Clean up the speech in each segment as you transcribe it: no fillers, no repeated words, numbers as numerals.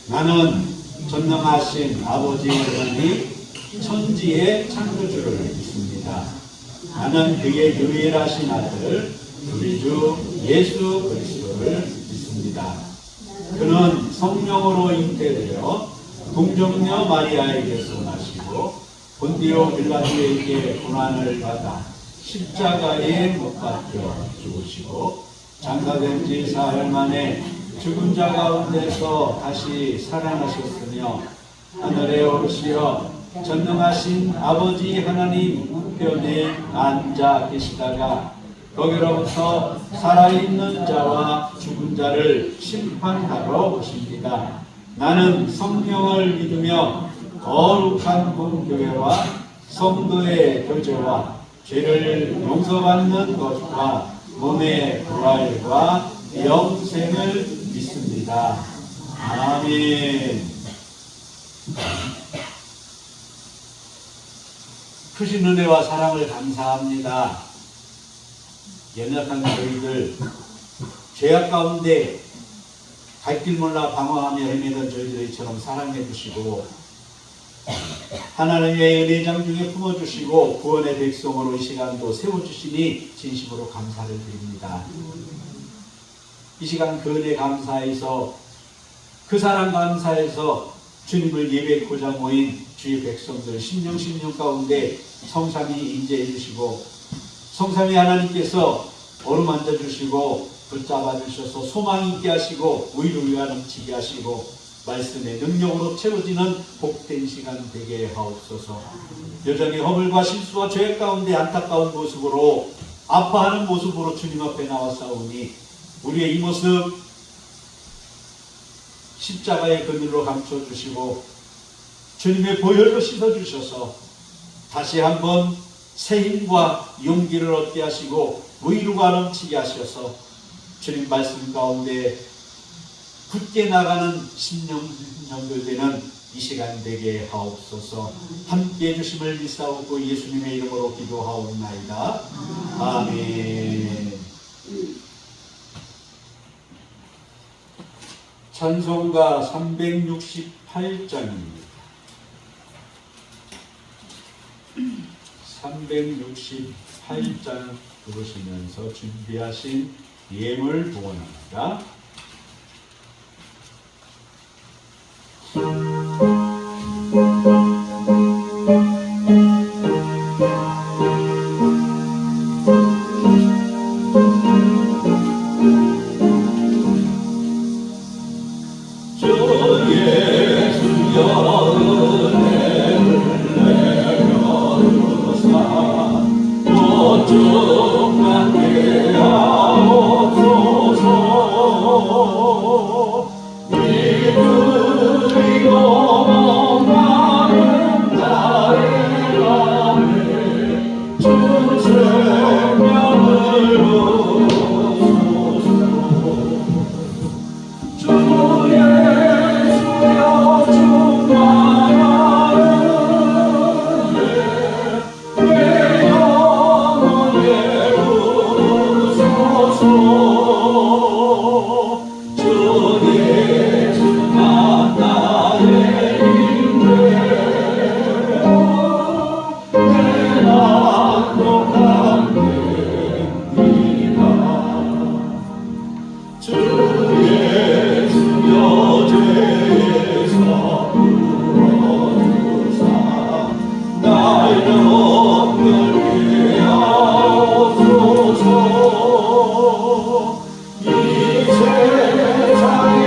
나는 전능하신 아버지 하나님 천지의 창조주를 믿습니다. 나는 그의 유일하신 아들 우리 주 예수 그리스도를 믿습니다. 그는 성령으로 잉태되어 동정녀 마리아에게서 나시고 본디오 빌라도에게 고난을 받아 십자가에 못 박혀 죽으시고 장사된 지 사흘 만에 죽은 자 가운데서 다시 살아나셨으며 하늘에 오르시어 전능하신 아버지 하나님 우편에 앉아 계시다가 거기로부터 살아있는 자와 죽은 자를 심판하러 오십니다. 나는 성령을 믿으며 거룩한 공교회와 성도의 교제와 죄를 용서받는 것과 몸의 부활과 영생을 믿습니다. 아멘. 크신 은혜와 사랑을 감사합니다. 연약한 저희들, 죄악 가운데 갈 길 몰라 방황하며 헤매던 저희들처럼 사랑해 주시고 하나님의 은혜 장중에 품어주시고 구원의 백성으로 이 시간도 세워주시니 진심으로 감사를 드립니다. 이 시간 그 은혜 감사해서 그 사랑 감사해서 주님을 예배하고자 모인 주의 백성들 심령 가운데 성삼이 임재해 주시고 성삼이 하나님께서 어루만져 주시고 붙잡아 주셔서 소망 있게 하시고 의로가 넘치게 하시고 말씀의 능력으로 채워지는 복된 시간 되게 하옵소서. 여전히 허물과 실수와 죄 가운데 안타까운 모습으로 아파하는 모습으로 주님 앞에 나와싸우니 우리의 이 모습 십자가의 그늘로 감춰주시고 주님의 보혈로 씻어주셔서 다시 한번 새 힘과 용기를 얻게 하시고 의로가 넘치게 하셔서 주님 말씀 가운데 굳게 나가는 심령 연결되는 이 시간 되게 하옵소서. 함께 해주심을 믿사오고 예수님의 이름으로 기도하옵나이다. 아멘. 찬송가 368장입니다. 368장 부르시면서 준비하신 예물 봉헌합니다. 이 세상에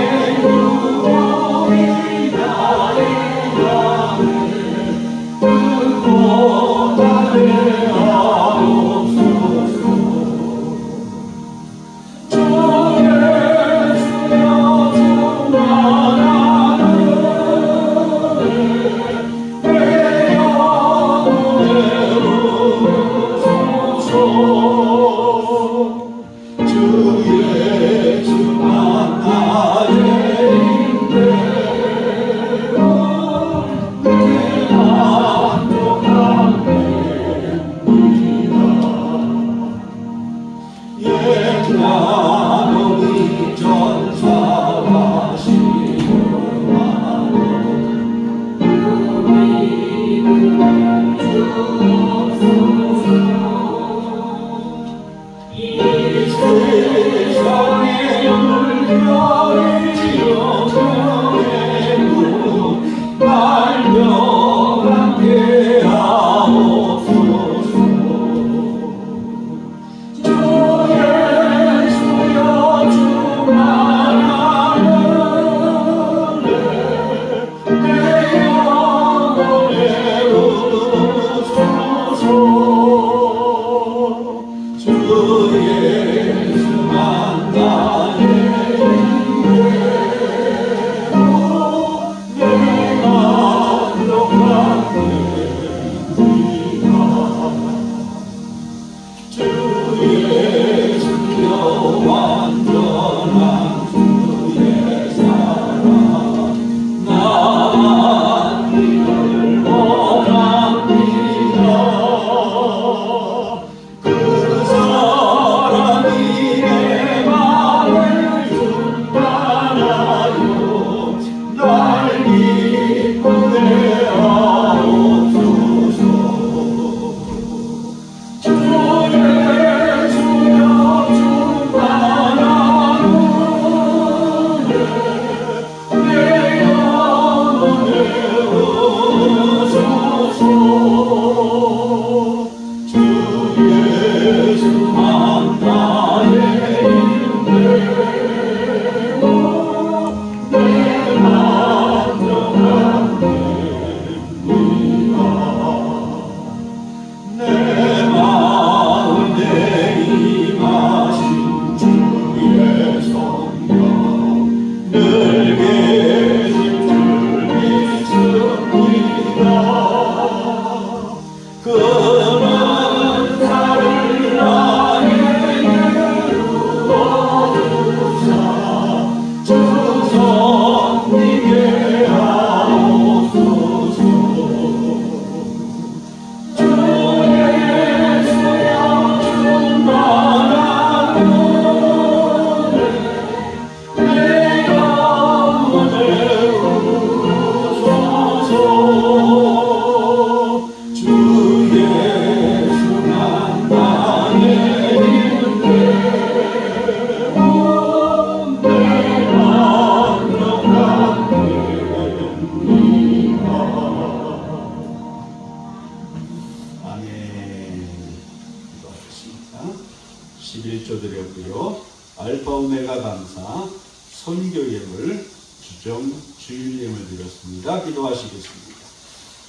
알파 오메가 감사 선교예물 주정 주일예물 드렸습니다. 기도하시겠습니다.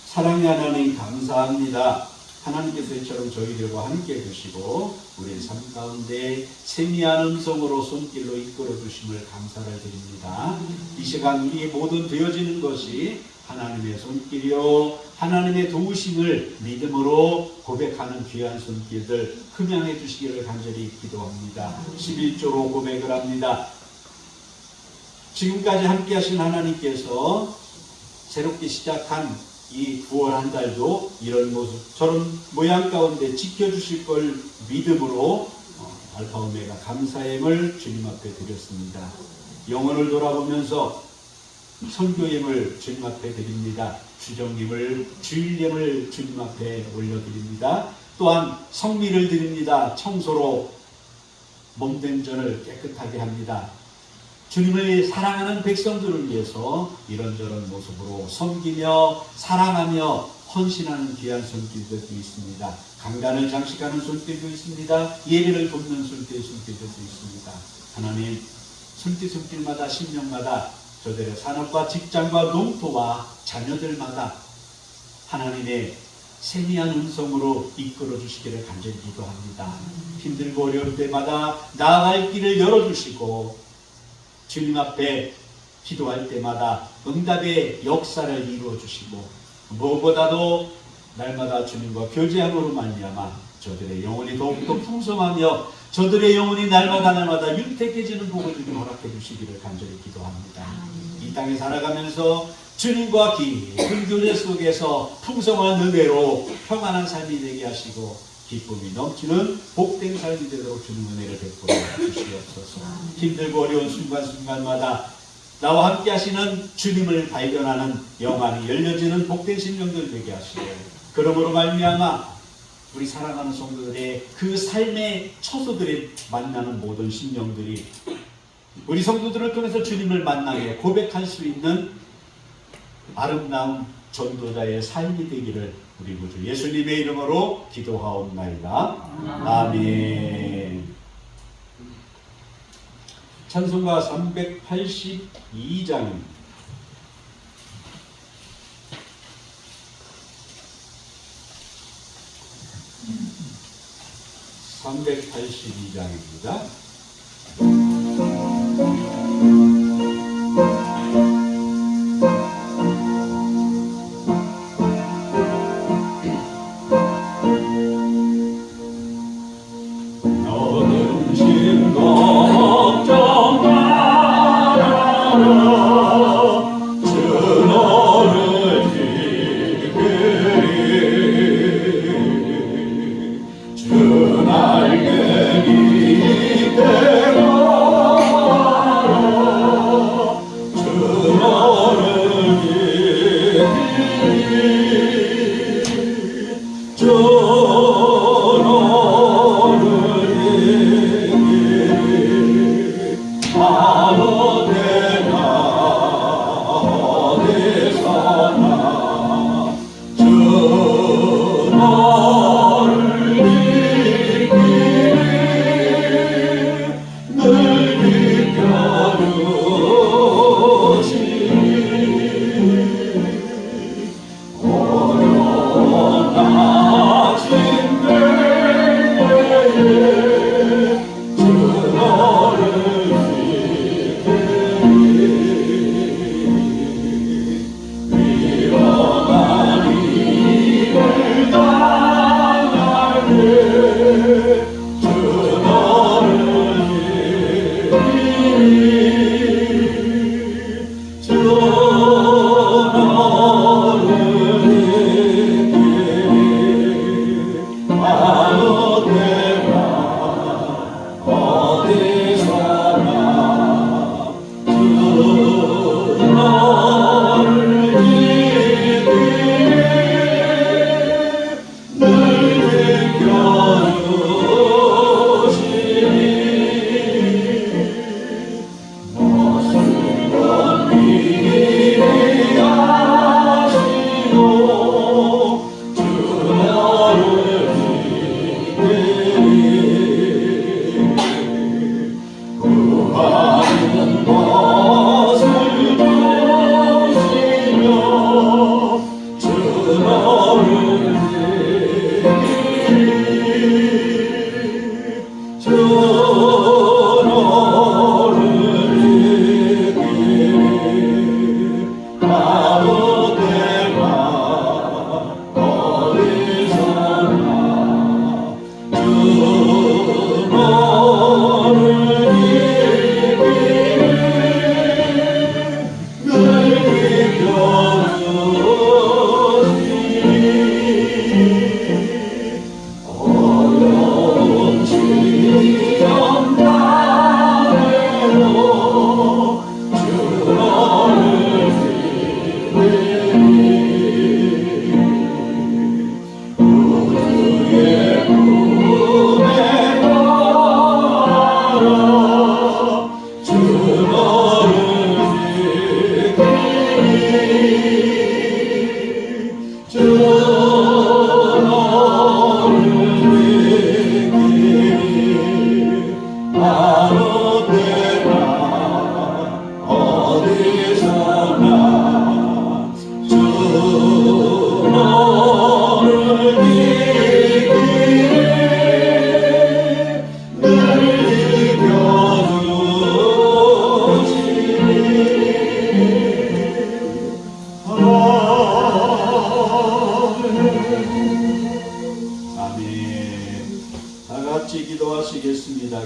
사랑의 하나님 감사합니다. 하나님께서 이처럼 저희들과 함께 계시고 우리의 삶 가운데 세미한 음성으로 손길로 이끌어 주심을 감사를 드립니다. 이 시간 우리의 모든 되어지는 것이 하나님의 손길이요 하나님의 도우심을 믿음으로 고백하는 귀한 손길들 흠양해 주시기를 간절히 기도합니다. 11조로 고백을 합니다. 지금까지 함께 하신 하나님께서 새롭게 시작한 이 9월 한 달도 이런 모습 저런 모양 가운데 지켜주실 걸 믿음으로 알파 오메가 감사임을 주님 앞에 드렸습니다. 영혼을 돌아보면서 선교임을 주님 앞에 드립니다. 주정임을 주일임을 주님 앞에 올려드립니다. 또한 성미를 드립니다. 청소로 몸된 전을 깨끗하게 합니다. 주님을 사랑하는 백성들을 위해서 이런저런 모습으로 섬기며 사랑하며 헌신하는 귀한 손길들도 있습니다. 강단을 장식하는 손길도 있습니다. 예배를 돕는 손길들도 있습니다. 하나님 손길마다 심령마다 저들의 산업과 직장과 농토와 자녀들마다 하나님의 세미한 음성으로 이끌어 주시기를 간절히 기도합니다. 힘들고 어려울 때마다 나아갈 길을 열어주시고 주님 앞에 기도할 때마다 응답의 역사를 이루어 주시고 무엇보다도 날마다 주님과 교제함으로 말미암아 저들의 영혼이 더욱더 풍성하며 저들의 영혼이 날마다 윤택해지는 복을 주님 허락해 주시기를 간절히 기도합니다. 이 땅에 살아가면서 주님과 깊은 교제 속에서 풍성한 은혜로 평안한 삶이 되게 하시고 기쁨이 넘치는 복된 삶이 되도록 주님 은혜를 베풀어 주시옵소서. 힘들고 어려운 순간순간마다 나와 함께 하시는 주님을 발견하는 영안이 열려지는 복된 심령들 되게 하시고 그러므로 말미암아 우리 사랑하는 성도들의 그 삶의 처소들에 만나는 모든 심령들이 우리 성도들을 통해서 주님을 만나게 고백할 수 있는 아름다운 전도자의 삶이 되기를 우리 구주 예수님의 이름으로 기도하옵나이다. 아멘. 찬송가 382장입니다. 382장입니다. 너는 지금 걱정 말아라. 주 너를 지키리. 주 날개 밑에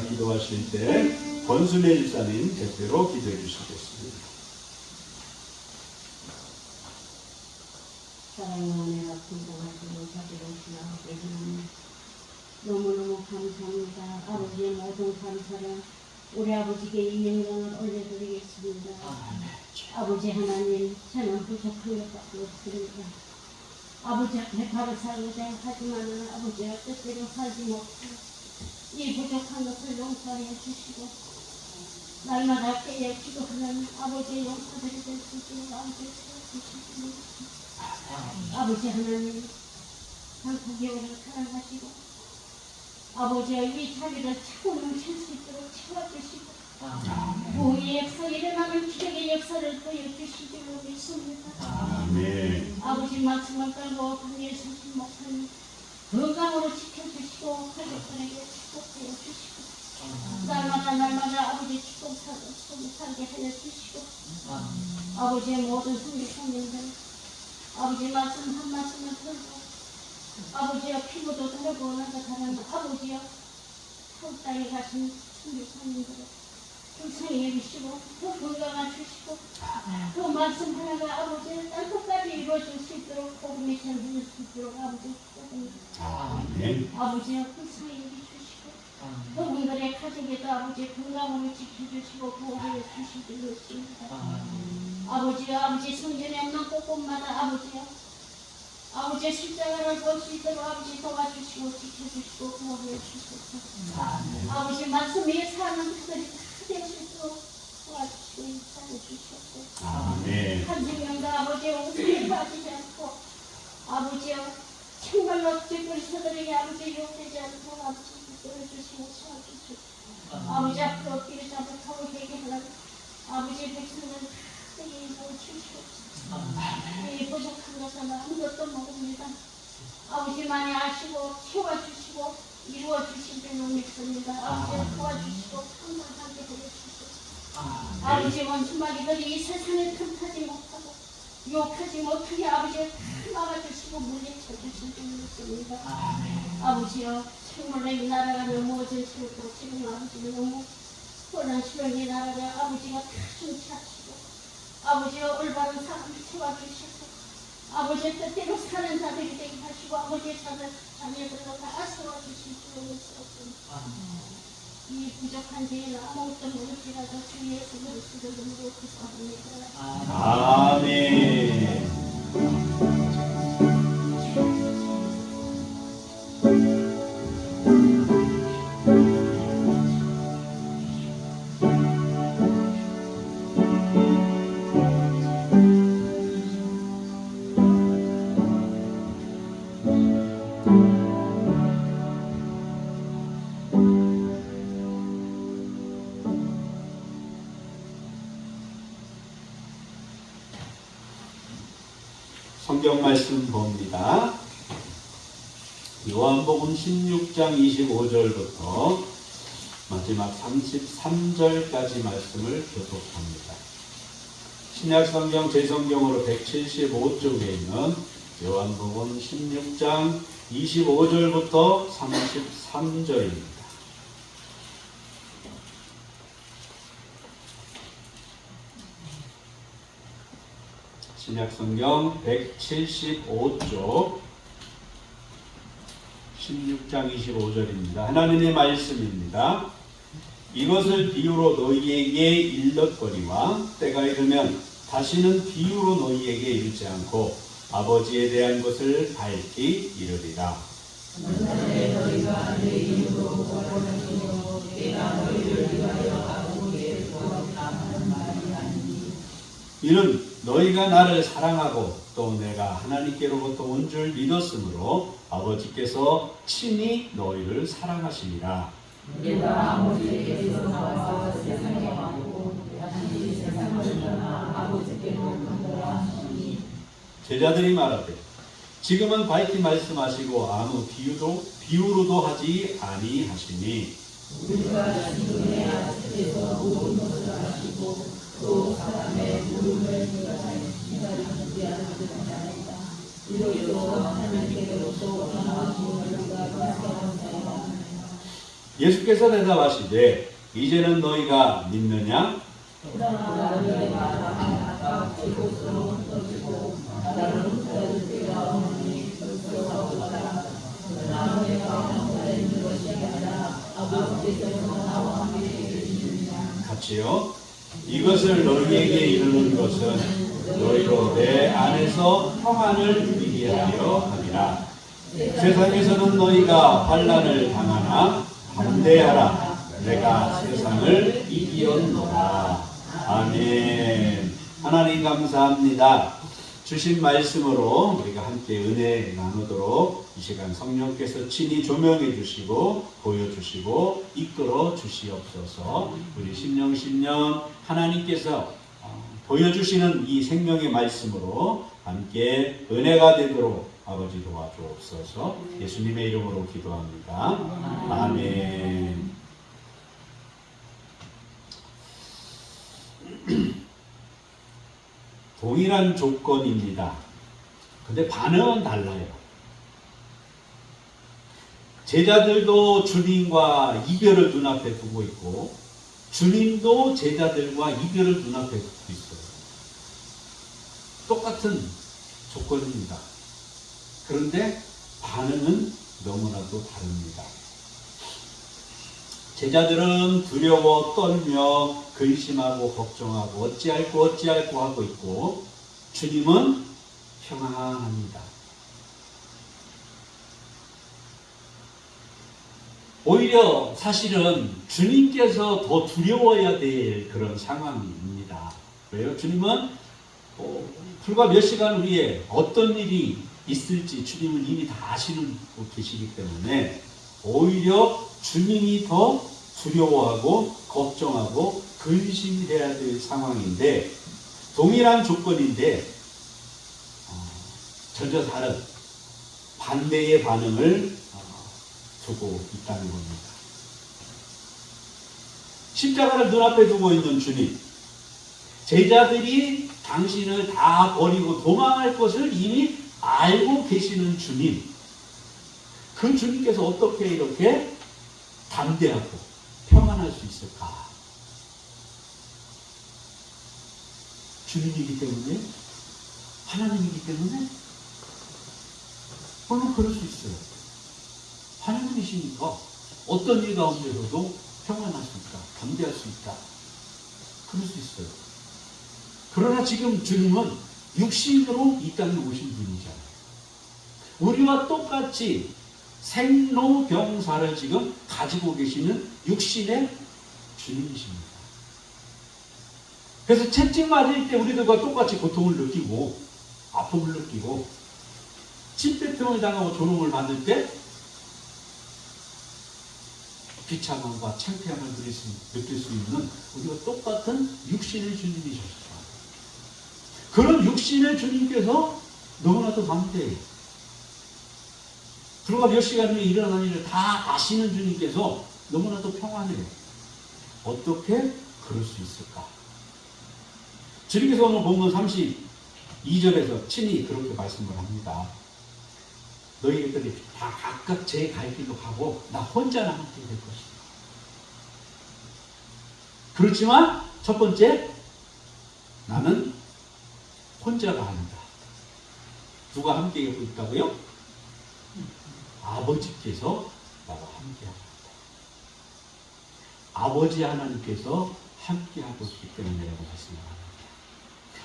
기도하실 때 권순혜 집사님 대표로 기도해 주시겠습니다. 사랑하는 은혜가 풍성하시고 자비로우시나 아버지 너무너무 감사합니다. 아버지의 모든 감사를 우리 아버지께 이 영광을 올려드리겠습니다. 아버지 하나님 저는 부족한 것밖에 없습니다. 아버지 앞에 바로 살고자 하지만은 아버지가 뜻대로 살지 못해 이 부족한 것을 용서해 주시고 날마다 깨어 기도하는 아버지의 용사들이 될 수 있도록 아버지의 세워주시고 아버지 하나님 한국교회를 사랑하시고 아버지의 이 자리를 차고 넘칠 수 있도록 채워주시고 우리의 역사 일어나는 기적의 역사를 보여주시기로 믿습니다. 아멘. 아버지 말씀을 깔고 강의에 서신 목사님 건강으로 지켜주시고 가족들에게 축복하여 주시고 날마다 아버지 축복 살게 하여 주시고 아버지의 모든 성교사님들 아버지 말씀 한 말씀을 들고 아버지의 피부도 다르고 나도 다른 아버지의 한 땅에 가신 성교사님들을 불쌍히 여기시고 더 건강을 주시고 그 말씀 하나가 아버지의 땅끝까지 이루어질 수 있도록 복음이 전해질 수 있도록 아버지 축복합니다. 아버지의 불쌍히 여기주시고 그분들의 가족에도 아버지 건강으로 지켜주시고 보호하여 주시기로 했습니다. 아버지 성전에 없는 곳곳마다 아버지의 십자가를 볼 수 있도록 아버지 도와주시고 지켜주시고 보호하여 주시옵소서. 아버지 말씀 위에 사는 그들이 될 수 있도록 도와주시고 인사해 주시옵소서. 한 생명도 아버지의 옷에 빠지지 않고 아버지의 정말로 뒷부리서들에게 아버지 욕되지 않고 아버지 붙들어주시고 세워주시고 아버지 앞으로 길을 잡고 회개하라고 아버지의 백성을 크게 인도해 주시옵소서. 이 부족한 것은 아무것도 모릅니다. 아버지만이 아시고 채워주시고 이루어주신 줄로 믿습니다. 아버지 도와주시고 평강하게 해주시옵소서. 아버지 원수마귀들이 이 세상에 틈타지 못하고 욕하지 못하게 아버지 막아주시고 물리쳐주신 줄로 믿습니다. 아버지여 정말로 이 나라가 너무 어질스럽고 지금 아버지가 너무 혼란스러운 이 나라를 아버지가 다중치 하시고 아버지여 올바른 사람을 채워주시고 아버지의 뜻대로 사는 자들이 되게 하시고 아버지의 자녀들로 다 세워주실 줄로 믿습니다. 이 부족한 죄는 아무것도 모르시라도 주 예수 그리스도 이름으로 기도합니다. 아멘. 성경 말씀 봅니다. 요한복음 16장 25절부터 마지막 33절까지 말씀을 교독합니다. 신약성경 제성경으로 175쪽에 있는 요한복음 16장 25절부터 33절입니다. 신약성경 175쪽 16장 25절입니다. 하나님의 말씀입니다. 이것을 비유로 너희에게 일렀거니와 때가 이르면 다시는 비유로 너희에게 이르지 않고 아버지에 대한 것을 밝히 이르리라. 이는 너희가 나를 사랑하고 또 내가 하나님께로부터 온 줄 믿었으므로 아버지께서 친히 너희를 사랑하시니라. 내가 아버지께서 나와 세상에 왔고 다시 세상을 떠나 아버지께로 간다 하시니 제자들이 말하되 지금은 밝히 말씀하시고 아무 비유로도 하지 아니하시니 우리가 지금의 아버지께서 모든 것을 아시고 또 사람의 모름을 기다리지 않으시나이다. 이로써 하나님께로부터 나오신 우리가 감사합니다. 예수께서 대답하시되 이제는 너희가 믿느냐? 같이요. 이것을 너희에게 이르는 것은 너희로 내 안에서 평안을 누리게 하려 함이라. 세상에서는 너희가 환난을 당하나 담대하라. 내가 세상을 이기었노라. 아멘. 하나님 감사합니다. 주신 말씀으로 우리가 함께 은혜 나누도록 이 시간 성령께서 친히 조명해 주시고 보여주시고 이끌어 주시옵소서. 우리 신령 하나님께서 보여주시는 이 생명의 말씀으로 함께 은혜가 되도록 아버지 도와주옵소서. 예수님의 이름으로 기도합니다. 아멘. 동일한 조건입니다. 근데 반응은 달라요. 제자들도 주님과 이별을 눈앞에 두고 있고 주님도 제자들과 이별을 눈앞에 두고 있어요. 똑같은 조건입니다. 그런데 반응은 너무나도 다릅니다. 제자들은 두려워 떨며 근심하고 걱정하고 어찌할꼬 하고 있고 주님은 평안합니다. 오히려 사실은 주님께서 더 두려워야 될 그런 상황입니다. 왜요? 주님은 불과 몇 시간 후에 어떤 일이 있을지 주님은 이미 다 아시고 계시기 때문에 오히려 주님이 더 두려워하고 걱정하고 근심해야 될 상황인데 동일한 조건인데 전혀 다른 반대의 반응을 두고 있다는 겁니다. 십자가를 눈앞에 두고 있는 주님, 제자들이 당신을 다 버리고 도망할 것을 이미 알고 계시는 주님, 그 주님께서 어떻게 이렇게 담대하고 평안할 수 있을까? 주님이기 때문에? 하나님이기 때문에? 물론 그럴 수 있어요. 하나님이시니까 어떤 일 가운데서도 평안할 수 있다. 담대할 수 있다. 그럴 수 있어요. 그러나 지금 주님은 육신으로 이 땅에 오신 분이잖아요. 우리와 똑같이 생로병사를 지금 가지고 계시는 육신의 주님이십니다. 그래서 채찍 맞을 때 우리들과 똑같이 고통을 느끼고 아픔을 느끼고 침뱉음을 당하고 조롱을 받을 때 비참함과 창피함을 느낄 수 있는 우리가 똑같은 육신의 주님이셨습니다. 그런 육신의 주님께서 너무나도 담대해요. 불과 몇 시간 후에 일어난 일을 다 아시는 주님께서 너무나도 평안해요. 어떻게 그럴 수 있을까? 주님께서 오늘 본문 32절에서 친히 그렇게 말씀을 합니다. 너희들이 다 각각 제 갈 길로 가고 나 혼자 남게 될 것이다. 그렇지만 첫 번째, 나는 혼자가 아니다. 누가 함께 하고 있다고요? 아버지께서 나와 함께 하고 있다. 아버지 하나님께서 함께 하고 있기 때문이라고 말씀합니다.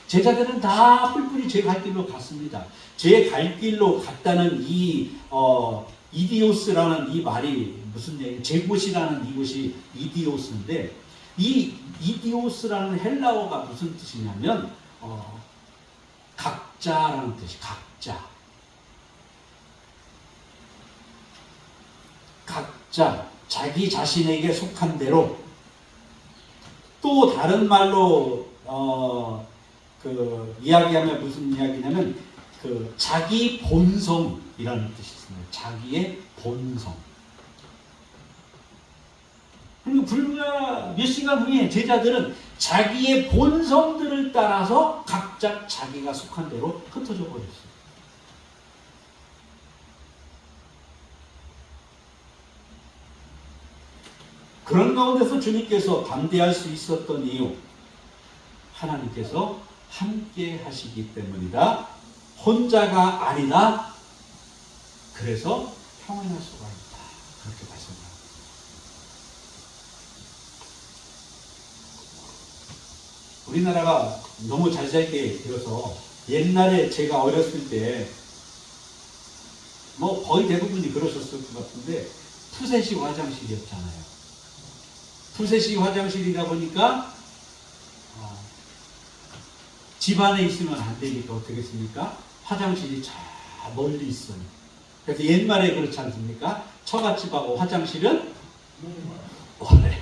제자들은 다 뿔뿔이 제 갈 길로 갔습니다. 제 갈 길로 갔다는 이 이디오스라는 이 말이 무슨 얘기? 제 곳이라는 이곳이 이디오스인데 이 이디오스라는 헬라어가 무슨 뜻이냐면 각자라는 뜻이 각자. 각자 자기 자신에게 속한 대로 또 다른 말로 이야기하면 무슨 이야기냐면 자기 본성이라는 뜻이 있습니다. 자기의 본성. 그리고 불과 몇 시간 후에 제자들은 자기의 본성들을 따라서 각자 자기가 속한 대로 흩어져 버렸어요. 그런 가운데서 주님께서 담대할 수 있었던 이유, 하나님께서 함께 하시기 때문이다. 혼자가 아니다. 그래서 평안할 수가 있다. 그렇게 말씀합니다. 우리나라가 너무 잘 살게 되어서 옛날에 제가 어렸을 때 거의 대부분이 그러셨을 것 같은데 푸세식 화장실이었잖아요. 두세식 화장실이다 보니까 집안에 있으면 안 되니까 어떻겠습니까? 화장실이 저 멀리 있어요. 그래서 옛말에 그렇지 않습니까? 처갓집하고 화장실은 오래.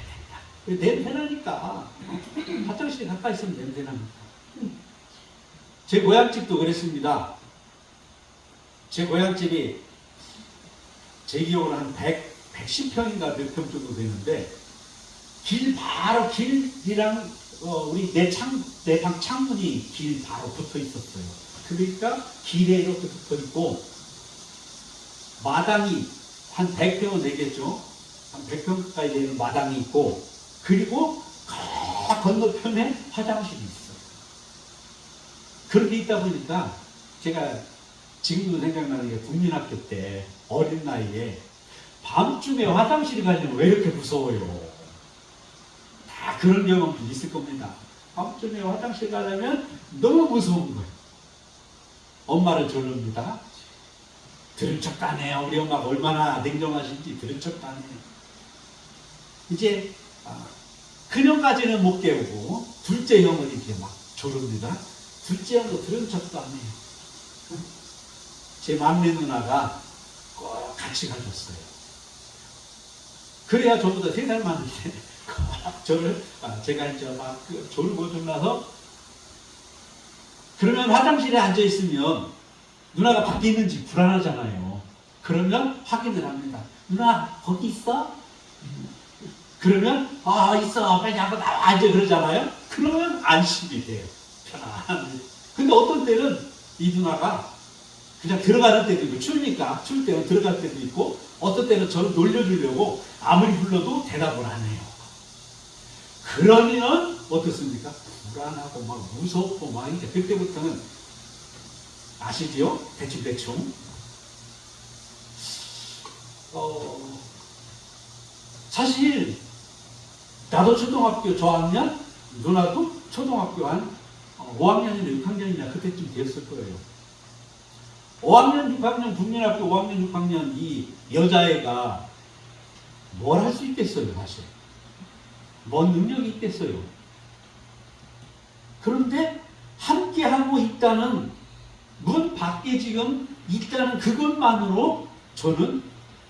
냄새나니까. 화장실이 가까이 있으면 냄새납니다. 제 고향집도 그랬습니다. 제 고향집이 제 기억으로 한 110평인가 몇 평 정도 되는데 바로 길이랑 우리 내 방 창문이 길 바로 붙어 있었어요. 그러니까 길에 이렇게 붙어 있고 마당이 한 100평은 되겠죠. 한 100평 가까이 되는 마당이 있고 그리고 건너편에 화장실이 있어요. 그렇게 있다 보니까 제가 지금도 생각나는 게 국민학교 때 어린 나이에 밤중에 화장실 가려면 왜 이렇게 무서워요? 다 그런 경험도 있을 겁니다. 밤중에 화장실 가려면 너무 무서운 거예요. 엄마를 조릅니다. 들은 척도 안 해요. 우리 엄마가 얼마나 냉정하신지 들은 척도 안 해요. 이제 그녀까지는 못 깨우고 둘째 형을 이렇게 막 조릅니다. 둘째 형도 들은 척도 안 해요. 제 막내 누나가 꼭 같이 가줬어요. 그래야 저보다 3살 많은데 저를 제가 이제 막 졸고 졸라서 그러면 화장실에 앉아 있으면 누나가 밖에 있는지 불안하잖아요. 그러면 확인을 합니다. 누나 거기 있어? 그러면 있어 빨리 한번 나와 이제 그러잖아요. 그러면 안심이 돼요. 편안해. 근데 어떤 때는 이 누나가 그냥 들어가는 때도 있고 추우니까 추울 때는 들어갈 때도 있고 어떤 때는 저를 놀려주려고 아무리 불러도 대답을 안 해요. 그러면 어떻습니까? 불안하고 막 무섭고 막 이제 그때부터는 아시지요? 대충 사실 나도 초등학교 저학년 누나도 초등학교 한 5학년이나 6학년이나 그때쯤 됐을 거예요. 5학년 6학년 국민학교 5학년 6학년 이 여자애가 뭘 할 수 있겠어요. 사실 뭔 능력이 있겠어요. 그런데 함께하고 있다는 문 밖에 지금 있다는 그것만으로 저는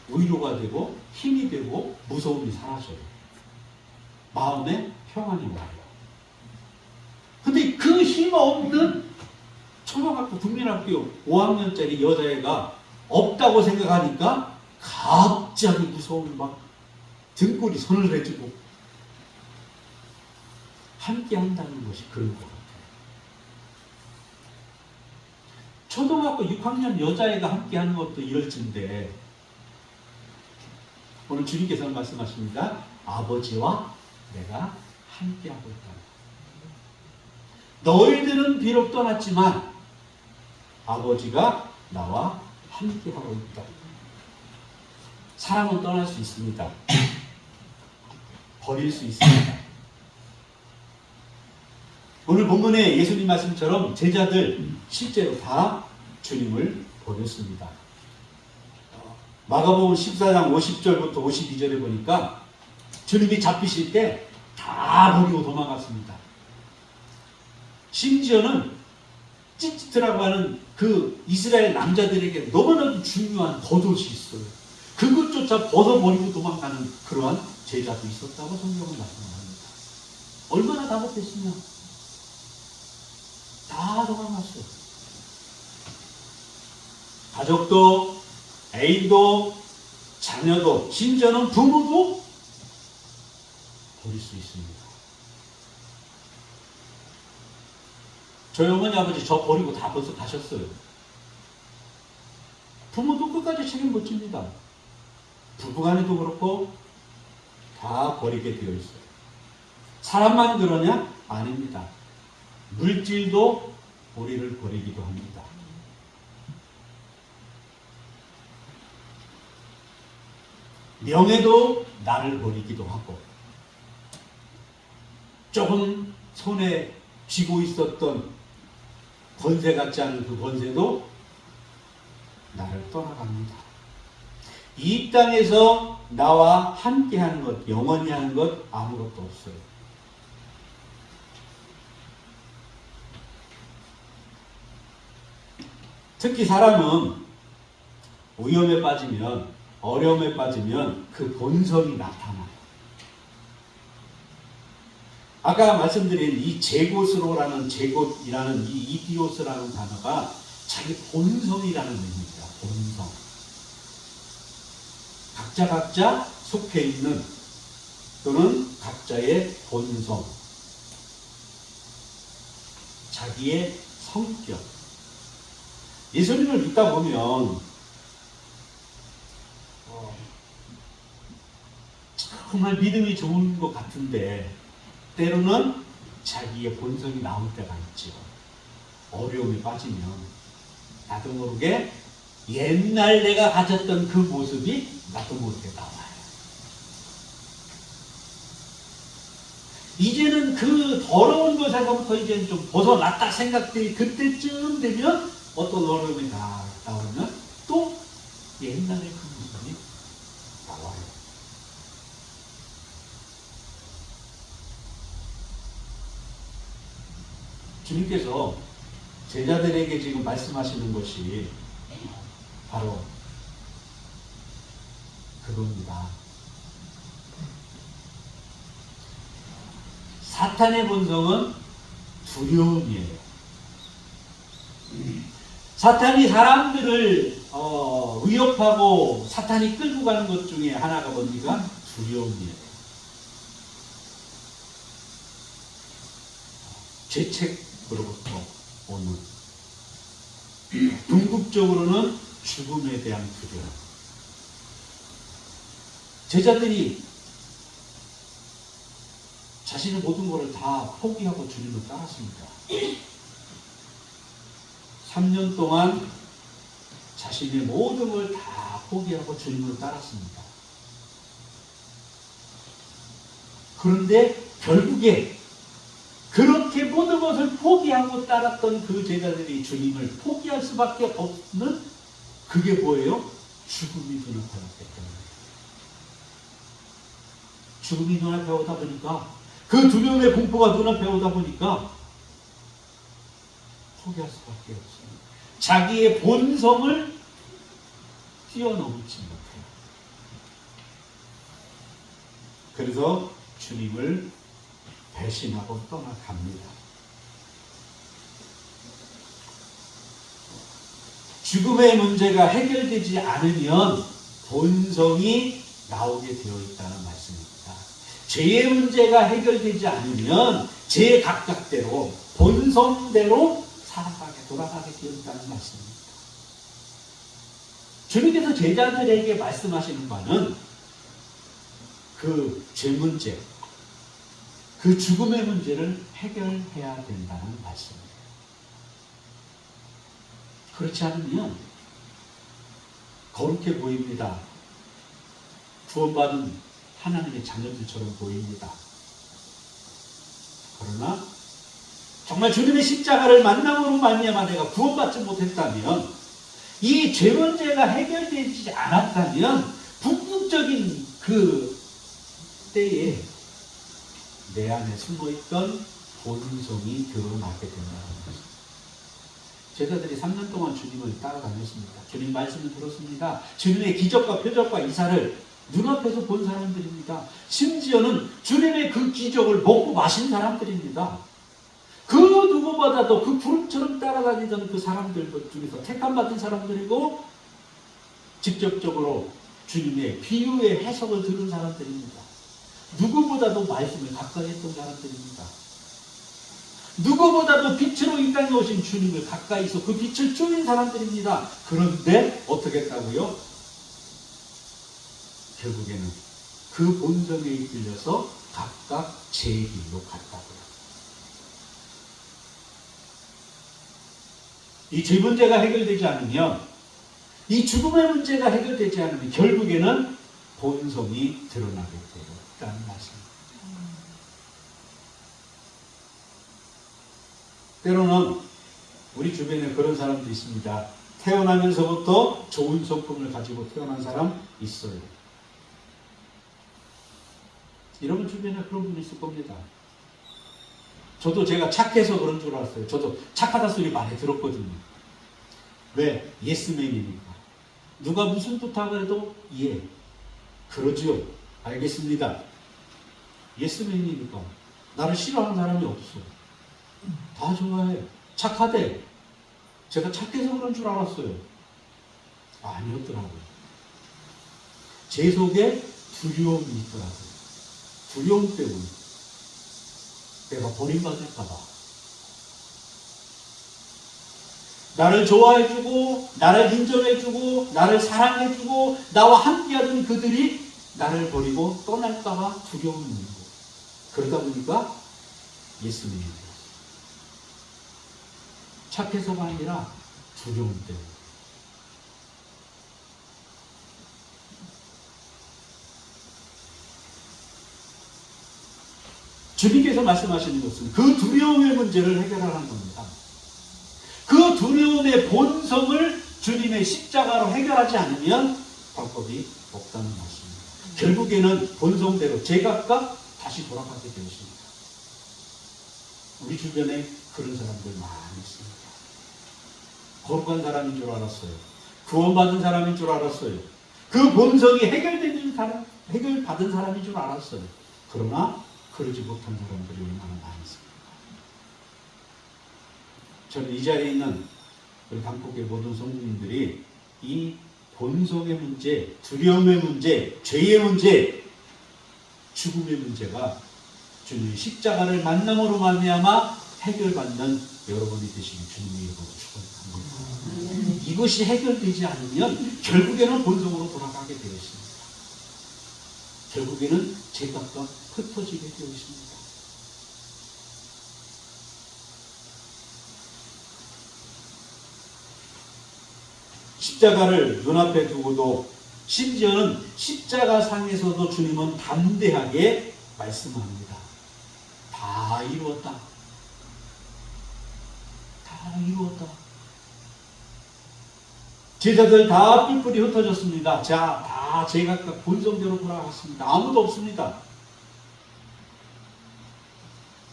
위로가 되고 힘이 되고 무서움이 사라져요. 마음에 평안이 와요. 근데 그 힘 없는 초등학교 국민학교 5학년짜리 여자애가 없다고 생각하니까 갑자기 무서움이 막 등골이 손을 내주고 함께 한다는 것이 그런 것 같아요. 초등학교 6학년 여자애가 함께 하는 것도 이럴진데 오늘 주님께서는 말씀하십니다. 아버지와 내가 함께 하고 있다. 너희들은 비록 떠났지만 아버지가 나와 함께 하고 있다. 사람은 떠날 수 있습니다. 버릴 수 있습니다. 오늘 본문에 예수님 말씀처럼 제자들 실제로 다 주님을 버렸습니다. 마가복음 14장 50절부터 52절에 보니까 주님이 잡히실 때 다 버리고 도망갔습니다. 심지어는 찌찌트라고 하는 그 이스라엘 남자들에게 너무나도 중요한 겉옷이 있어요. 그것조차 벗어버리고 도망가는 그러한 제자도 있었다고 성경은 말씀합니다. 얼마나 다급했으면 다 도망갔어요. 가족도 애인도 자녀도 심지어는 부모도 버릴 수 있습니다. 저희 어머니 아버지 저 버리고 다 벌써 가셨어요. 부모도 끝까지 책임 못 집니다. 부부간에도 그렇고 다 버리게 되어 있어요. 사람만 그러냐? 아닙니다. 물질도 우리를 버리기도 합니다. 명예도 나를 버리기도 하고 조금 손에 쥐고 있었던 권세 같지 않은 그 권세도 나를 떠나갑니다. 이 땅에서 나와 함께 하는 것, 영원히 하는 것 아무것도 없어요. 특히 사람은 위험에 빠지면, 어려움에 빠지면 그 본성이 나타나요. 아까 말씀드린 이 제곳으로라는, 제곳이라는 이 이디오스라는 단어가 자기 본성이라는 의미입니다. 본성. 각자 속해 있는 또는 각자의 본성, 자기의 성격. 예수님을 믿다 보면 정말 믿음이 좋은 것 같은데 때로는 자기의 본성이 나올 때가 있죠. 어려움에 빠지면 나도 모르게 옛날 내가 가졌던 그 모습이 나도 모르게 나와요. 이제는 그 더러운 것에서부터 이제는 좀 벗어났다 생각될 그때쯤 되면 어떤 어려움이 나오면 또 옛날의 그 모습이 나와요. 주님께서 제자들에게 지금 말씀하시는 것이 바로 그겁니다. 사탄의 본성은 두려움이에요. 사탄이 사람들을 위협하고 사탄이 끌고 가는 것 중에 하나가 뭡니까? 두려움이에요. 죄책으로부터 오는, 궁극적으로는 죽음에 대한 두려움. 제자들이 자신의 모든 것을 다 포기하고 주님을 따랐습니다. 3년 동안 자신의 모든 걸 다 포기하고 주님을 따랐습니다. 그런데 결국에 그렇게 모든 것을 포기하고 따랐던 그 제자들이 주님을 포기할 수밖에 없는 그게 뭐예요? 죽음이 눈앞에 왔기 때문에. 죽음이 눈앞에 오다 보니까, 그 두려움의 공포가 눈앞에 오다 보니까 포기할 수밖에 없습니다. 자기의 본성을 뛰어넘지 못해요. 그래서 주님을 배신하고 떠나갑니다. 죽음의 문제가 해결되지 않으면 본성이 나오게 되어 있다는 말씀입니다. 죄의 문제가 해결되지 않으면 제 각각대로 본성대로 살아가게 돌아가게 되어 있다는 말씀입니다. 주님께서 제자들에게 말씀하시는 바는 그 죄 문제, 그 죽음의 문제를 해결해야 된다는 말씀입니다. 그렇지 않으면 거룩해 보입니다. 구원받은 하나님의 자녀들처럼 보입니다. 그러나 정말 주님의 십자가를 만남으로 말미암아 내가 구원받지 못했다면, 이 죄 문제가 해결되지 않았다면 궁극적인 그 때에 내 안에 숨어있던 본성이 드러나게 된다는 것입니다. 제자들이 3년 동안 주님을 따라다녔습니다. 주님 말씀을 들었습니다. 주님의 기적과 표적과 이사를 눈앞에서 본 사람들입니다. 심지어는 주님의 그 기적을 먹고 마신 사람들입니다. 그 누구보다도 그 구름처럼 따라다니던 그 사람들 중에서 택함받은 사람들이고, 직접적으로 주님의 비유의 해석을 들은 사람들입니다. 누구보다도 말씀을 가까이 했던 사람들입니다. 누구보다도 빛으로 이 땅에 오신 주님을 가까이서 그 빛을 쬐인 사람들입니다. 그런데 어떻게 했다고요? 결국에는 그 본성에 이끌려서 각각 제 길로 갔다고요. 이 죄 문제가 해결되지 않으면, 이 죽음의 문제가 해결되지 않으면 결국에는 본성이 드러나게 되었다는 말씀입니다. 때로는 우리 주변에 그런 사람도 있습니다. 태어나면서부터 좋은 성품을 가지고 태어난 사람 있어요. 여러분 주변에 그런 분 있을 겁니다. 저도 제가 착해서 그런 줄 알았어요. 저도 착하다 소리 많이 들었거든요. 왜? 예스맨이니까. 누가 무슨 부탁을 해도 예. 그러지요. 알겠습니다. 예스맨이니까. 나를 싫어하는 사람이 없어. 다 좋아해. 착하대. 제가 착해서 그런 줄 알았어요. 아니었더라고요. 제 속에 두려움이 있더라고요. 두려움 때문에. 내가 버림받을까봐. 나를 좋아해주고, 나를 인정해주고, 나를 사랑해주고, 나와 함께하던 그들이 나를 버리고 떠날까봐 두려움이 있는 거예요. 그러다 보니까 예수님이 되었어요. 착해서가 아니라 두려움 때문에. 주님께서 말씀하시는 것은 그 두려움의 문제를 해결하는 겁니다. 그 두려움의 본성을 주님의 십자가로 해결하지 않으면 방법이 없다는 말씀입니다. 결국에는 본성대로 제각각 다시 돌아가게 되었습니다. 우리 주변에 그런 사람들 많이 있습니다. 거룩한 사람인 줄 알았어요. 구원받은 사람인 줄 알았어요. 그 본성이 해결받은 사람인 줄 알았어요. 그러나 그러지 못한 사람들이 얼마나 많이 있습니까? 저는 이 자리에 있는 우리 강폭의 모든 성도님들이 이 본성의 문제, 두려움의 문제, 죄의 문제, 죽음의 문제가 주님의 십자가를 만남으로 말미암아 해결받는 여러분이 되시길 주님의 이름으로 축원합니다. 이것이 해결되지 않으면 결국에는 본성으로 돌아가게 되어 있습니다. 결국에는 제각각 흩어지게 되어 있습니다. 십자가를 눈앞에 두고도 심지어는 십자가 상에서도 주님은 담대하게 말씀합니다. 다 이루었다. 다 이루었다. 제자들 다 뿔뿔이 흩어졌습니다. 자, 다 제각각 본성대로 돌아갔습니다. 아무도 없습니다.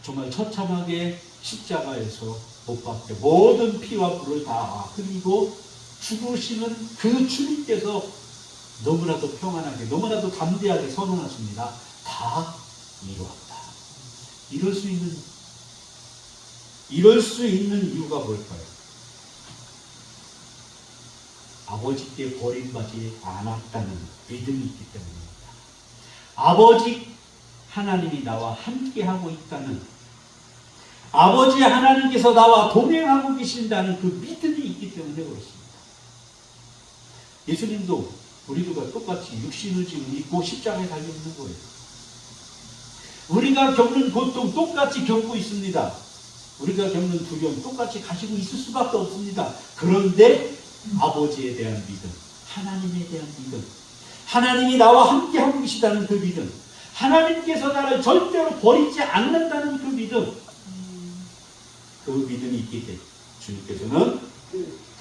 정말 처참하게 십자가에서 못 박혀 모든 피와 불을 다 흘리고 죽으시는 그 주님께서 너무나도 평안하게, 너무나도 담대하게 선언하십니다. 다 이루었다. 이럴 수 있는 이유가 뭘까요? 아버지께 버림받지 않았다는 믿음이 있기 때문입니다. 아버지 하나님이 나와 함께하고 있다는, 아버지 하나님께서 나와 동행하고 계신다는 그 믿음이 있기 때문에 그렇습니다. 예수님도 우리들과 똑같이 육신을 지금 입고 십자가에 달려 있는 거예요. 우리가 겪는 고통 똑같이 겪고 있습니다. 우리가 겪는 두려움 똑같이 가지고 있을 수밖에 없습니다. 그런데 아버지에 대한 믿음, 하나님에 대한 믿음, 하나님이 나와 함께하고 계시다는 그 믿음, 하나님께서 나를 절대로 버리지 않는다는 그 믿음, 그 믿음이 있기 때문에 주님께서는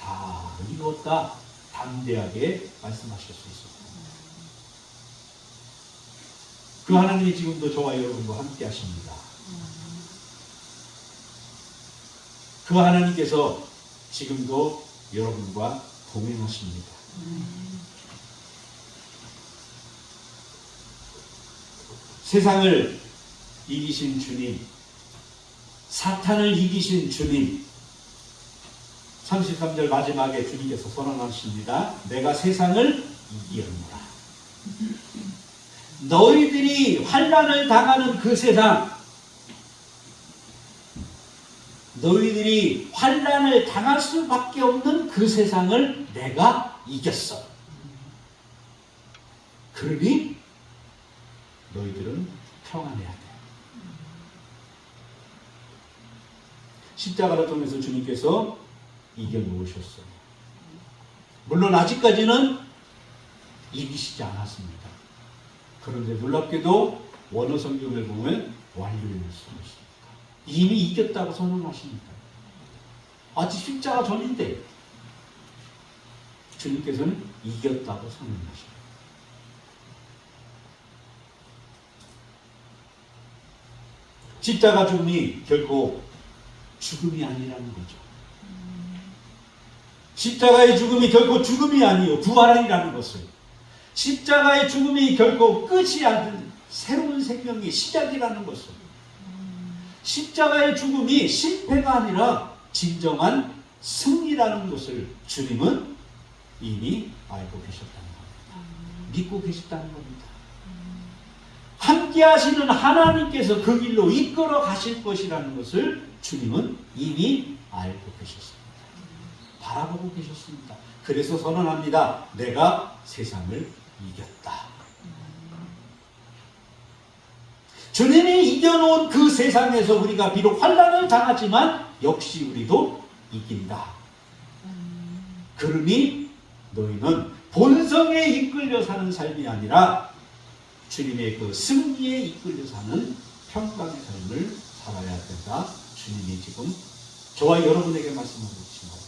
다 이루었다 담대하게 말씀하실 수 있습니다. 그 하나님이 지금도 저와 여러분과 함께 하십니다. 그 하나님께서 지금도 여러분과 동행하십니다. 세상을 이기신 주님, 사탄을 이기신 주님, 33절 마지막에 주님께서 선언하십니다. 내가 세상을 이기었노라. 너희들이 환난을 당하는 그 세상, 너희들이 환난을 당할 수밖에 없는 그 세상을 내가 이겼어. 그러니 너희들은 평안해야 돼. 십자가를 통해서 주님께서 이겨놓으셨어요. 물론 아직까지는 이기시지 않았습니다. 그런데 놀랍게도 원어 성경을 보면 완료의 말씀이십니다. 이미 이겼다고 선언하십니다. 아직 십자가 전인데 주님께서는 이겼다고 선언하십니다. 십자가 죽음이 결코 죽음이 아니라는 거죠. 십자가의 죽음이 결코 죽음이 아니요 부활이라는 것을, 십자가의 죽음이 결코 끝이 아닌 새로운 생명의 시작이라는 것을, 십자가의 죽음이 실패가 아니라 진정한 승리라는 것을 주님은 이미 알고 계셨다는 겁니다. 믿고 계셨다는 겁니다. 함께 하시는 하나님께서 그 길로 이끌어 가실 것이라는 것을 주님은 이미 알고 계셨습니다. 바라보고 계셨습니다. 그래서 선언합니다. 내가 세상을 이겼다. 주님이 이겨놓은 그 세상에서 우리가 비록 환난을 당하지만 역시 우리도 이긴다. 그러니 너희는 본성에 이끌려 사는 삶이 아니라 주님의 그 승리에 이끌려 사는 평강의 삶을 살아야 된다. 주님이 지금 저와 여러분에게 말씀하고 계신 겁니다.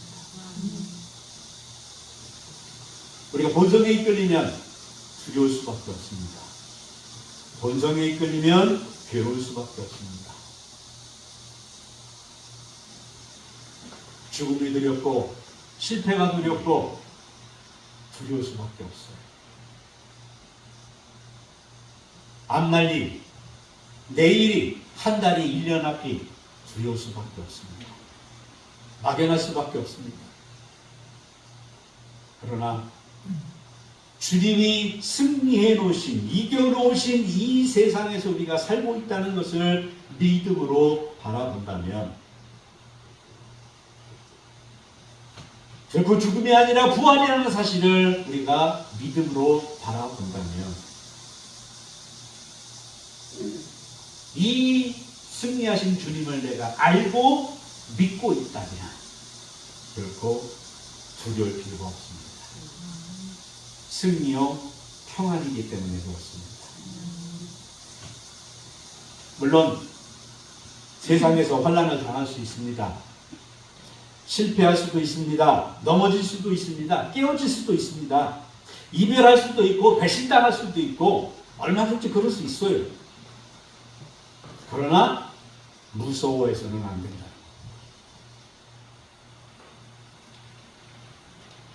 우리가 본성에 이끌리면 두려울 수밖에 없습니다. 본성에 이끌리면 괴로울 수밖에 없습니다. 죽음이 두렵고 실패가 두렵고 두려울 수밖에 없어요. 앞날이, 내일이, 한 달이, 1년 앞이 두려울 수밖에 없습니다. 막연할 수밖에 없습니다. 그러나 주님이 승리해 놓으신, 이겨 놓으신 이 세상에서 우리가 살고 있다는 것을 믿음으로 바라본다면 결코 죽음이 아니라 부활이라는 사실을 우리가 믿음으로 바라본다면 이 승리하신 주님을 내가 알고 믿고 있다면 결코 두려울 필요가 없습니다. 승리요 평안이기 때문에 그렇습니다. 물론 세상에서 환난을 당할 수 있습니다. 실패할 수도 있습니다. 넘어질 수도 있습니다. 깨어질 수도 있습니다. 이별할 수도 있고 배신당할 수도 있고 얼마든지 그럴 수 있어요. 그러나 무서워해서는 안 된다.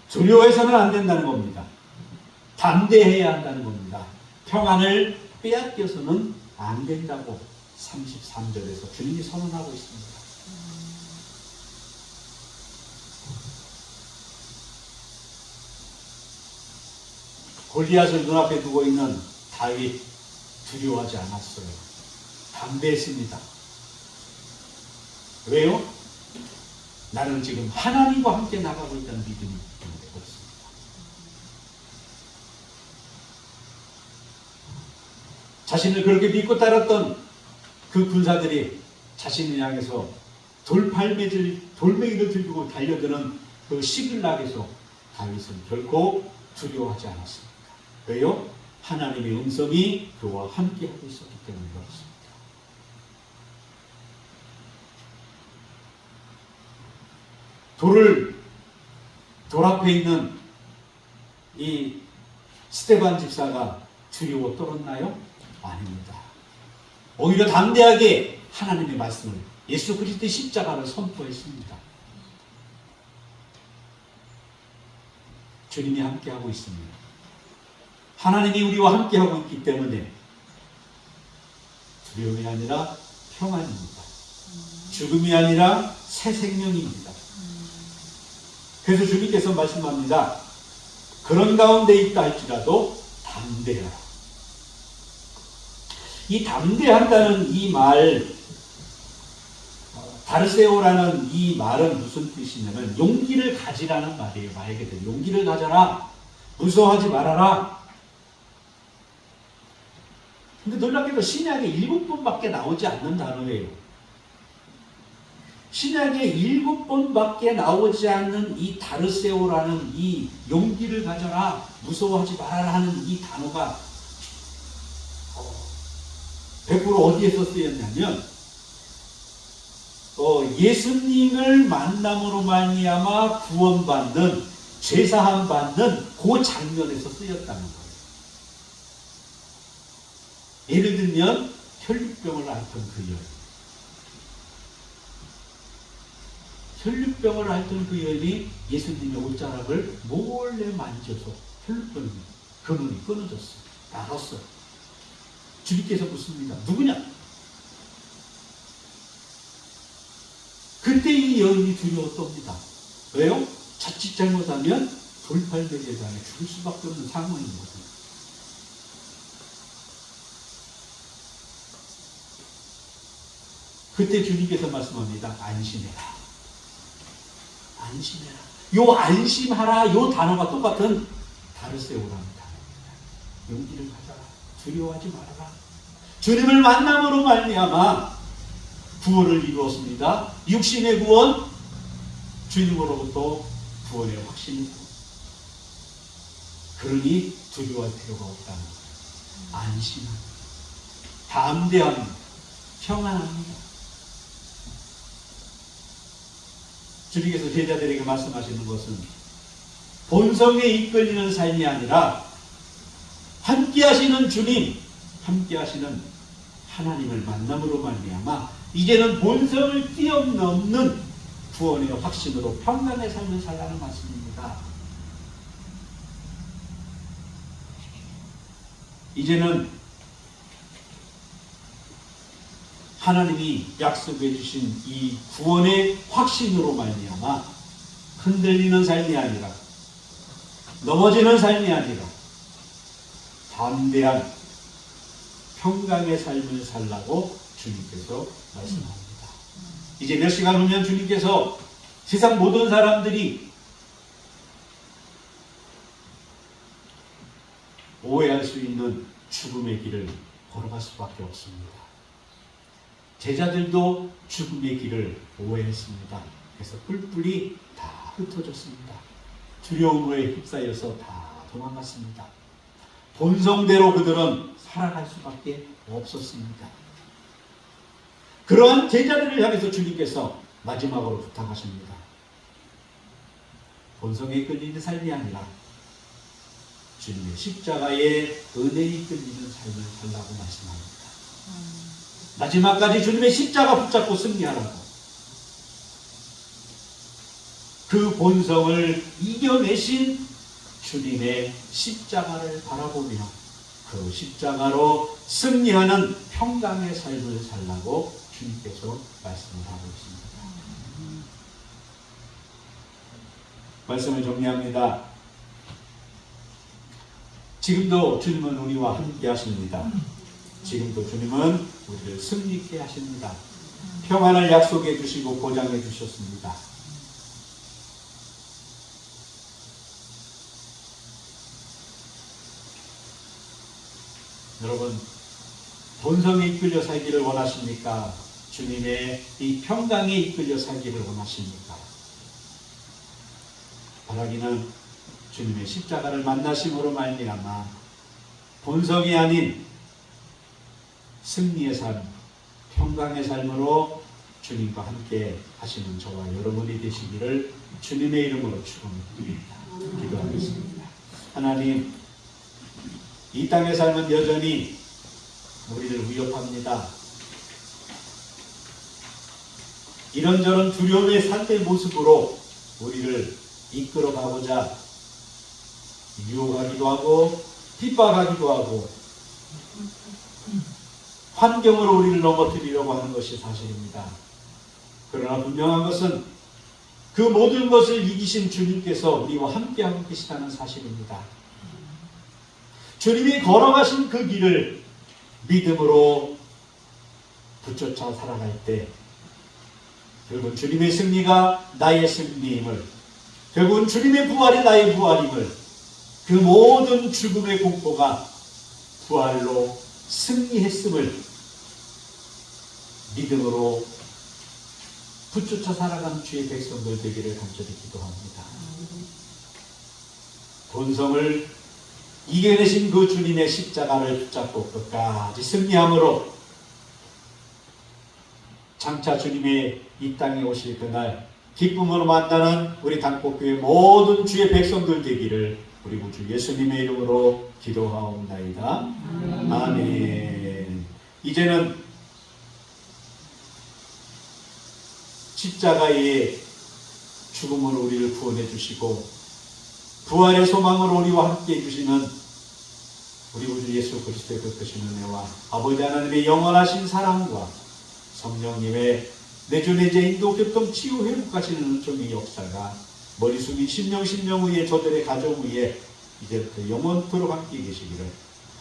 두려워해서는 안 된다는 겁니다. 담대해야 한다는 겁니다. 평안을 빼앗겨서는 안 된다고 33절에서 주님이 선언하고 있습니다. 골리앗을 눈앞에 두고 있는 다윗 두려워하지 않았어요. 담대했습니다. 왜요? 나는 지금 하나님과 함께 나가고 있다는 믿음이 때문에 그렇습니다. 자신을 그렇게 믿고 따랐던 그 군사들이 자신을 향해서 돌멩이를 들고 달려드는 그 시글락에서 다윗은 결코 두려워하지 않았습니다. 왜요? 하나님의 음성이 그와 함께하고 있었기 때문에 그렇습니다. 돌 앞에 있는 이 스데반 집사가 두려워 떨었나요? 아닙니다. 오히려 담대하게 하나님의 말씀을, 예수 그리스도의 십자가를 선포했습니다. 주님이 함께하고 있습니다. 하나님이 우리와 함께하고 있기 때문에 두려움이 아니라 평안입니다. 죽음이 아니라 새 생명입니다. 그래서 주님께서 말씀합니다. 그런 가운데 있다 할지라도 담대하라. 이 담대한다는 이 말, 다르세오라는 이 말은 무슨 뜻이냐면 용기를 가지라는 말이에요. 말 그대로 용기를 가져라. 무서워하지 말아라. 근데 놀랍게도 신약에 7번밖에 나오지 않는 단어예요. 신약에 7번밖에 나오지 않는 이 다르세오라는 이 용기를 가져라, 무서워하지 말아라 하는 이 단어가 100% 어디에서 쓰였냐면 예수님을 만남으로 말미암아 구원받는, 죄사함 받는 그 장면에서 쓰였다는 거예요. 예를 들면 혈류병을 앓던 그 여인, 혈루병을 앓던 그 여인이 예수님의 옷자락을 몰래 만져서 혈루병이 그 눈이 끊어졌어. 나갔어. 주님께서 묻습니다. 누구냐? 그때 이 여인이 두려워 떱니다. 왜요? 자칫 잘못하면 돌팔매제단에 죽을 수밖에 없는 상황이거든요. 그때 주님께서 말씀합니다. 안심해라. 안심해라. 요 안심하라 요 단어가 똑같은 다르세오라는 단어입니다. 용기를 가져라. 두려워하지 말아라. 주님을 만남으로 말미암아 구원을 이루었습니다. 육신의 구원, 주님으로부터 구원의 확신이고, 그러니 두려워할 필요가 없다는 거예요. 안심합니다. 담대합니다. 평안합니다. 주님께서 제자들에게 말씀하시는 것은 본성에 이끌리는 삶이 아니라 함께 하시는 주님, 함께 하시는 하나님을 만남으로 말미암아 이제는 본성을 뛰어넘는 구원의 확신으로 평안의 삶을 살라는 말씀입니다. 이제는 하나님이 약속해 주신 이 구원의 확신으로 말미암아 흔들리는 삶이 아니라, 넘어지는 삶이 아니라 담대한 평강의 삶을 살라고 주님께서 말씀합니다. 이제 몇 시간 후면 주님께서 세상 모든 사람들이 오해할 수 있는 죽음의 길을 걸어갈 수밖에 없습니다. 제자들도 죽음의 길을 오해했습니다. 그래서 뿔뿔이 다 흩어졌습니다. 두려움에 휩싸여서 다 도망갔습니다. 본성대로 그들은 살아갈 수밖에 없었습니다. 그러한 제자들을 향해서 주님께서 마지막으로 부탁하십니다. 본성에 끌리는 삶이 아니라 주님의 십자가의 은혜에 끌리는 삶을 살라고 말씀합니다. 마지막까지 주님의 십자가 붙잡고 승리하라고. 그 본성을 이겨내신 주님의 십자가를 바라보며 그 십자가로 승리하는 평강의 삶을 살라고 주님께서 말씀을 하고 있습니다. 말씀을 정리합니다. 지금도 주님은 우리와 함께 하십니다. 지금도 주님은 우리를 승리케 하십니다. 평안을 약속해 주시고 보장해 주셨습니다. 여러분, 본성에 이끌려 살기를 원하십니까? 주님의 이 평강에 이끌려 살기를 원하십니까? 바라기는 주님의 십자가를 만나심으로 말미암아 본성이 아닌 승리의 삶, 평강의 삶으로 주님과 함께 하시는 저와 여러분이 되시기를 주님의 이름으로 축원드립니다. 기도하겠습니다. 하나님, 이 땅의 삶은 여전히 우리를 위협합니다. 이런저런 두려움의 삶의 모습으로 우리를 이끌어 가고자 유혹하기도 하고 핍박하기도 하고 환경으로 우리를 넘어뜨리려고 하는 것이 사실입니다. 그러나 분명한 것은 그 모든 것을 이기신 주님께서 우리와 함께하고 계시다는 사실입니다. 주님이 걸어가신 그 길을 믿음으로 붙여차 살아갈 때 결국은 주님의 승리가 나의 승리임을, 결국은 주님의 부활이 나의 부활임을, 그 모든 죽음의 공포가 부활로 승리했음을 믿음으로 붙여차 살아가는 주의 백성들 되기를 간절히 기도합니다. 본성을 이겨내신 그 주님의 십자가를 붙잡고 끝까지 승리함으로 장차 주님의 이 땅에 오실 그날 기쁨으로 만나는 우리 단꽃교회 모든 주의 백성들 되기를 우리 구주 예수님의 이름으로 기도하옵나이다. 아멘. 이제는 십자가의 죽음으로 우리를 구원해 주시고 부활의 소망으로 우리와 함께 해주시는 우리 구주 예수 그리스도의 그 크신 은혜와 아버지 하나님의 영원하신 사랑과 성령님의 내주 내재 인도 교통 치유 회복하시는 은총의 역사가 머리 숙인 심령 위에 저들의 가정 위에 이제부터 영원토록 함께 계시기를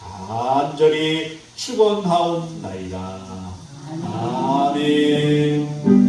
간절히 축원하옵나이다. 아멘.